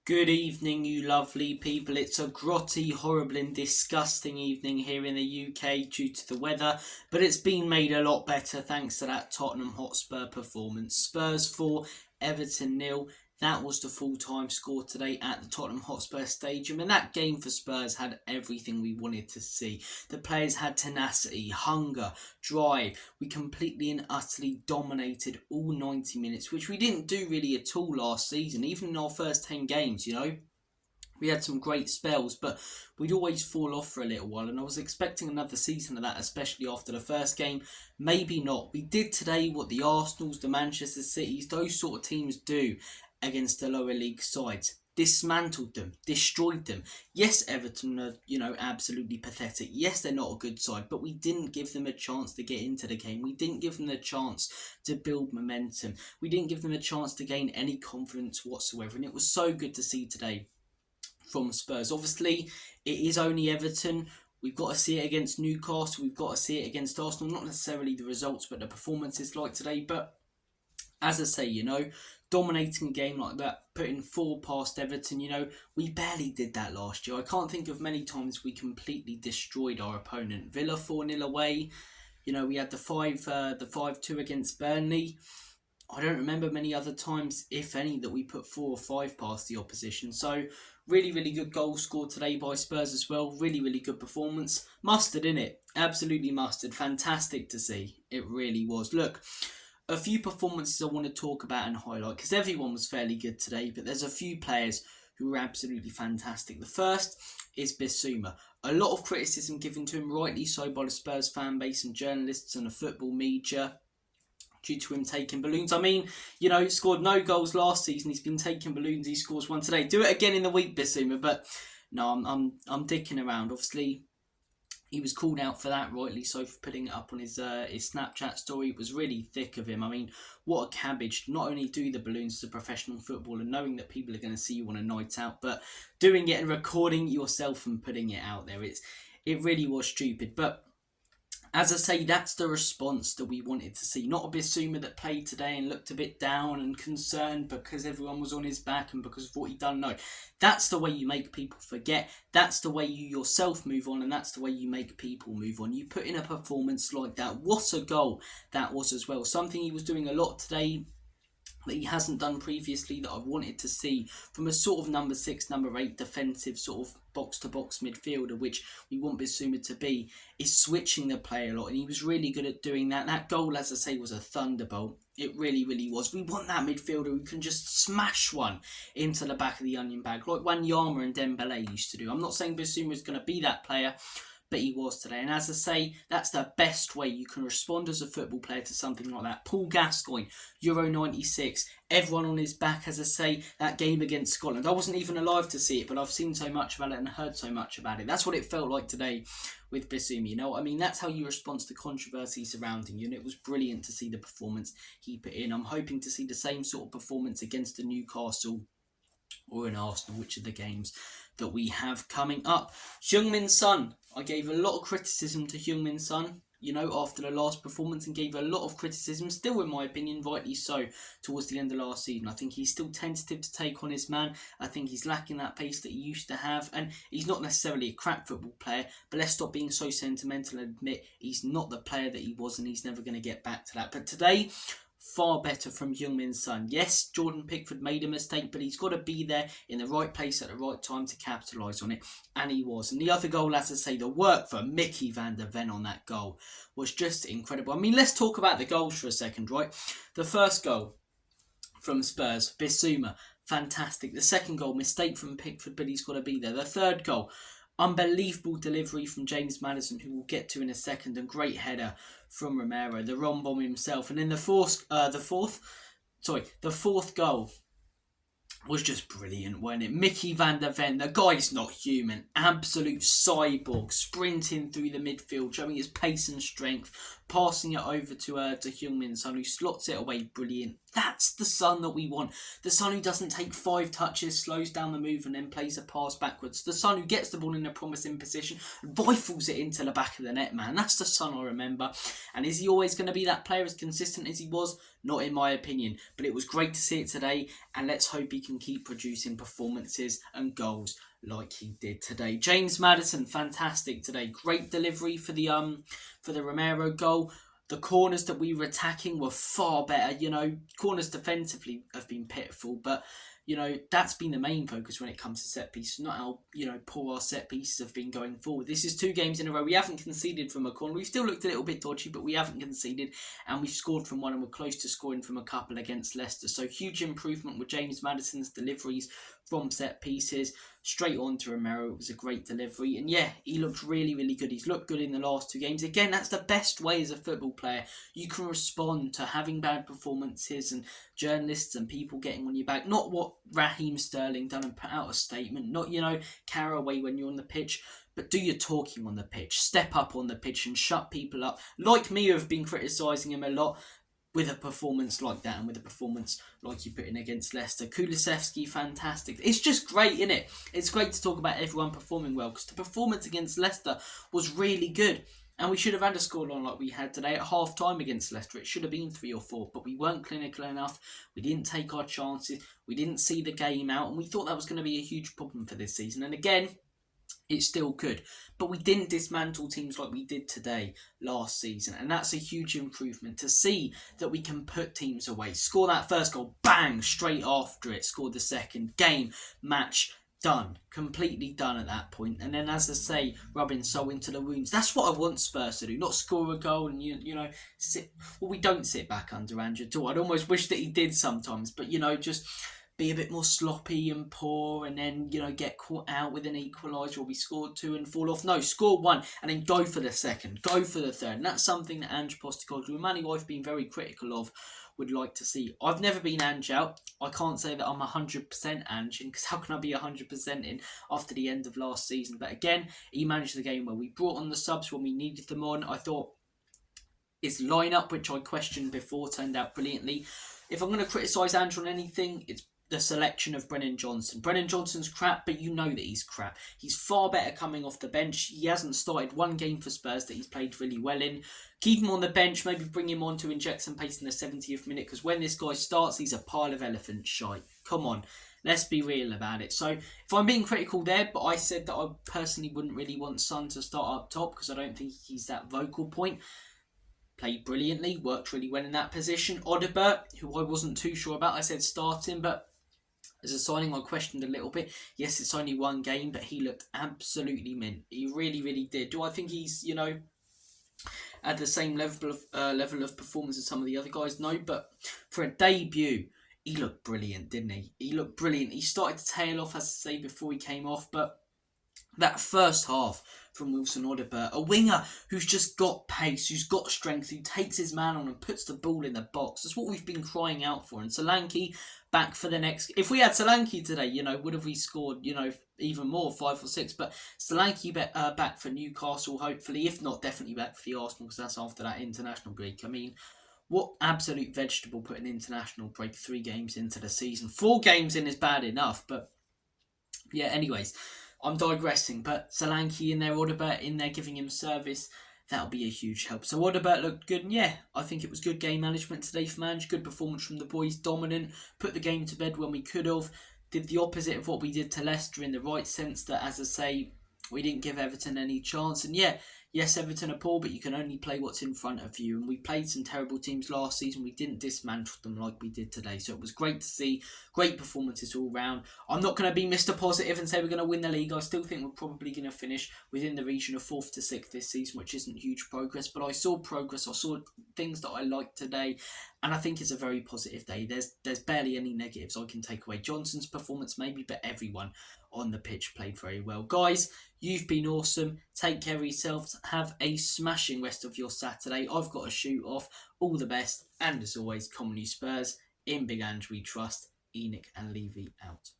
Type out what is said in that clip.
Good evening, you lovely people. It's a grotty, horrible and disgusting evening here in the UK due to the weather, but it's been made a lot better thanks to that Tottenham Hotspur performance. Spurs 4, Everton 0. That was the full-time score today at the Tottenham Hotspur Stadium, and that game for Spurs had everything we wanted to see. The players had tenacity, hunger, drive. We completely and utterly dominated all 90 minutes, which we didn't do really at all last season, even in our first 10 games, We had some great spells, but we'd always fall off for a little while, and I was expecting another season of that, especially after the first game. Maybe not. We did today what the Arsenals, the Manchester Cities, those sort of teams do against the lower league sides. Dismantled them, destroyed them. Yes, Everton are, absolutely pathetic. Yes, they're not a good side, but we didn't give them a chance to get into the game. We didn't give them a chance to build momentum. We didn't give them a chance to gain any confidence whatsoever, and it was so good to see today from Spurs. Obviously, it is only Everton. We've got to see it against Newcastle. We've got to see it against Arsenal. Not necessarily the results, but the performances like today. But as I say, dominating a game like that, putting 4 past Everton, we barely did that last year. I can't think of many times we completely destroyed our opponent. Villa 4-0 away. We had the 5-2 against Burnley. I don't remember many other times, if any, that we put 4 or 5 past the opposition. So, really, really good goal scored today by Spurs as well. Really, really good performance. Mustard, innit? Absolutely mustard. Fantastic to see. It really was. Look, a few performances I want to talk about and highlight, because everyone was fairly good today, but there's a few players who were absolutely fantastic. The first is Bissouma. A lot of criticism given to him, rightly so, by the Spurs fan base and journalists and the football media, due to him taking balloons. Scored no goals last season. He's been taking balloons. He scores one today. Do it again in the week, Bissouma. But no, I'm dicking around. Obviously, he was called out for that, rightly so, for putting it up on his Snapchat story. It was really thick of him. What a cabbage. Not only do the balloons as a professional footballer, knowing that people are going to see you on a night out, but doing it and recording yourself and putting it out there. It really was stupid. But as I say, that's the response that we wanted to see. Not a Bissouma that played today and looked a bit down and concerned because everyone was on his back and because of what he'd done. No, that's the way you make people forget. That's the way you yourself move on, and that's the way you make people move on. You put in a performance like that. What a goal that was as well. Something he was doing a lot today that he hasn't done previously, that I wanted to see from a sort of number 6, number 8 defensive sort of box-to-box midfielder, which we want Bissouma to be, is switching the play a lot, and he was really good at doing that. That goal, as I say, was a thunderbolt. It really, really was. We want that midfielder who can just smash one into the back of the onion bag, like Wanyama and Dembele used to do. I'm not saying Bissouma is going to be that player, but he was today. And as I say, that's the best way you can respond as a football player to something like that. Paul Gascoigne, Euro 96, everyone on his back. As I say, that game against Scotland, I wasn't even alive to see it, but I've seen so much about it and heard so much about it. That's what it felt like today with Bissouma, That's how you respond to controversy surrounding you, and it was brilliant to see the performance he put in. I'm hoping to see the same sort of performance against the Newcastle or in Arsenal, which are the games that we have coming up. Heung-min Son. I gave a lot of criticism to Heung-min Son, after the last performance, and gave a lot of criticism, still in my opinion, rightly so, towards the end of last season. I think he's still tentative to take on his man. I think he's lacking that pace that he used to have, and he's not necessarily a crap football player, but let's stop being so sentimental and admit he's not the player that he was, and he's never going to get back to that. But today, far better from Heung-min Son. Yes, Jordan Pickford made a mistake, but he's got to be there in the right place at the right time to capitalise on it, and he was. And the other goal, as I say, the work for Mickey van der Ven on that goal was just incredible. Let's talk about the goals for a second, right? The first goal from Spurs, Bissouma, fantastic. The second goal, mistake from Pickford, but he's got to be there. The third goal, unbelievable delivery from James Maddison, who we'll get to in a second, and great header from Romero, the Rombom himself. And then the fourth goal was just brilliant, wasn't it? Mickey van der Ven, the guy's not human, absolute cyborg, sprinting through the midfield, showing his pace and strength, passing it over to Heung-min Son, who slots it away brilliant. That's the Son that we want. The Son who doesn't take 5 touches, slows down the move and then plays a pass backwards. The Son who gets the ball in a promising position, rifles it into the back of the net, man. That's the Son I remember. And is he always going to be that player as consistent as he was? Not in my opinion. But it was great to see it today, and let's hope he can keep producing performances and goals like he did today. James Maddison, fantastic today. Great delivery for the Romero goal. The corners that we were attacking were far better. Corners defensively have been pitiful, but that's been the main focus when it comes to set pieces, not how poor our set pieces have been going forward. This is 2 games in a row. We haven't conceded from a corner. We've still looked a little bit dodgy, but we haven't conceded, and we've scored from one, and we're close to scoring from a couple against Leicester. So huge improvement with James Maddison's deliveries from set pieces. Straight on to Romero. It was a great delivery. And yeah, he looked really, really good. He's looked good in the last 2 games. Again, that's the best way as a football player. You can respond to having bad performances and journalists and people getting on your back. Not what Raheem Sterling done and put out a statement. Not, carry away when you're on the pitch. But do your talking on the pitch. Step up on the pitch and shut people up. Like me, who have been criticising him a lot, with a performance like that and with a performance like you put in against Leicester. Kulusevski, fantastic. It's just great, isn't it? It's great to talk about everyone performing well, because the performance against Leicester was really good. And we should have had a scoreline like we had today at half-time against Leicester. It should have been 3 or 4, but we weren't clinical enough. We didn't take our chances. We didn't see the game out, and we thought that was going to be a huge problem for this season. And again, it's still good. But we didn't dismantle teams like we did today last season. And that's a huge improvement to see that we can put teams away. Score that first goal, bang, straight after it. Score the second. Game, match, done. Completely done at that point. And then, as I say, rubbing salt into the wounds. That's what I want Spurs to do. Not score a goal and, sit. Well, we don't sit back under Andrew at all. I'd almost wish that he did sometimes. But, just be a bit more sloppy and poor, and then, get caught out with an equaliser, or we scored 2 and fall off. No, score 1 and then go for the second, go for the third. And that's something that Ange Postecoglou, a man who I've been very critical of, would like to see. I've never been Ange out. I can't say that I'm 100% Ange in, because how can I be 100% in after the end of last season? But again, he managed the game where we brought on the subs when we needed them on. I thought his lineup, which I questioned before, turned out brilliantly. If I'm going to criticise Ange on anything, it's the selection of Brennan Johnson. Brennan Johnson's crap, but you know that he's crap. He's far better coming off the bench. He hasn't started 1 game for Spurs that he's played really well in. Keep him on the bench, maybe bring him on to inject some pace in the 70th minute, because when this guy starts, he's a pile of elephant shite. Come on, let's be real about it. So, if I'm being critical there, but I said that I personally wouldn't really want Son to start up top, because I don't think he's that vocal point. Played brilliantly, worked really well in that position. Odobert, who I wasn't too sure about, I said start him, but as a signing, I questioned a little bit. Yes, it's only 1 game, but he looked absolutely mint. He really, really did. Do I think he's, at the same level of performance as some of the other guys? No, but for a debut, he looked brilliant, didn't he? He looked brilliant. He started to tail off, as I say, before he came off, but that first half from Wilson Odobert, a winger who's just got pace, who's got strength, who takes his man on and puts the ball in the box. That's what we've been crying out for. And Solanke back for the next. If we had Solanke today, would have we scored, even more, 5 or 6? But Solanke back for Newcastle, hopefully. If not, definitely back for the Arsenal, because that's after that international break. I mean, what absolute vegetable put an international break 3 games into the season. 4 games in is bad enough, but yeah, anyways. I'm digressing, but Solanke in there, Odobert in there giving him service, that'll be a huge help. So Odobert looked good, and yeah, I think it was good game management today for Mange. Good performance from the boys, dominant, put the game to bed when we could have, did the opposite of what we did to Leicester in the right sense that, as I say, we didn't give Everton any chance. And yeah, yes, Everton are poor, but you can only play what's in front of you. And we played some terrible teams last season. We didn't dismantle them like we did today. So it was great to see. Great performances all round. I'm not going to be Mr. Positive and say we're going to win the league. I still think we're probably going to finish within the region of 4th to 6th this season, which isn't huge progress. But I saw progress. I saw things that I liked today. And I think it's a very positive day. There's barely any negatives I can take away. Johnson's performance maybe, but everyone on the pitch played very well. Guys, you've been awesome. Take care of yourselves. Have a smashing rest of your Saturday. I've got to shoot off. All the best. And as always, Commonly Spurs. In Big Ange we trust. Enoch and Levy out.